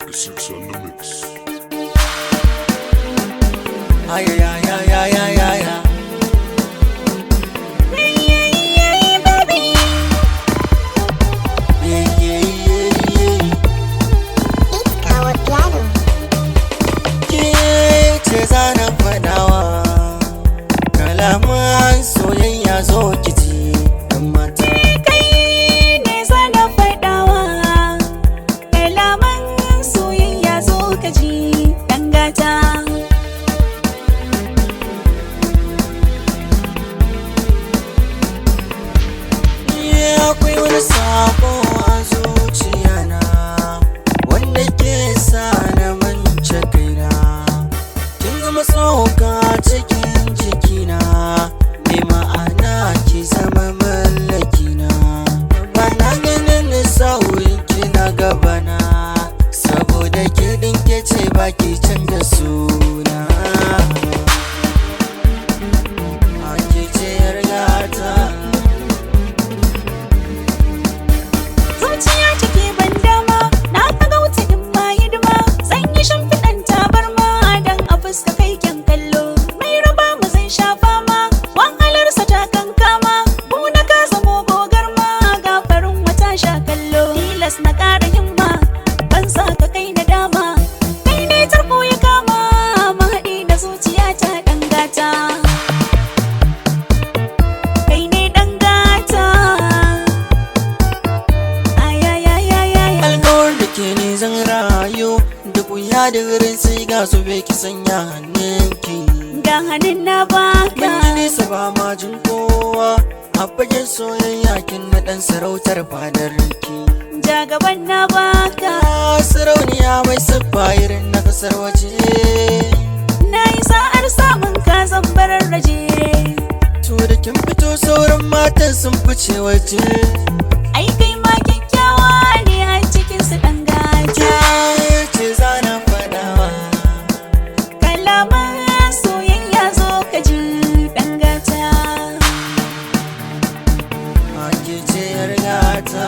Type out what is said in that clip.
Abdallahsx on the mix. Ay, ay, ay, ay, ay, ay, ay, ay. Kalaman soyayya zo kiji dan mata. Kai ne zana faɗawa, kalaman soyayya zo kaji dan gata. Akwai wani sabo a zuciyana wanda ke sa na mance kaina. Kin zama tsoka cikin jikina, mai ma'ana ki zama mallakina. Bana ganin sauyin ki na gabana, saboda ke dinke ce baki canza suna. Ake ce yar gata. Zuciya take ban dama, na kaga wuta in ma hidima. Zan yi shimfiɗan tabarma dan a fuska kai kyan kallo. Mai raba mu zai shafa ma, wahalarsa ta kankama. Mu na ka zamo gogar ma, gafarin wata sha kallo. Tilas na ƙara himma, ban sa ka kai na dama. Kai ne tarko ya kama, mahaɗi da zuciya ta ɗan gata. Kai ne ɗan gata. Alkawar da ke ne zan rayu, duk wuya da wurin sai ga su bai ki sanya hannunki. Ga hannun na baka. Mun yi nisa ba ma jin kowa, a fagen soyayya kin na ɗan sarautar fadarki. Ja gaban na baka. Sarauniya mai siffa irin na kasar waje. Na yi sa'ar samun ka zan bararraje. To da kin fito sauran matan sun fice waje. Ai kai ma kyakkyawa ne a cikin su ɗan gata. Ce zana faɗawa, Kalaman soyayya zo ka ji ɗan gata. ake ce yar gata.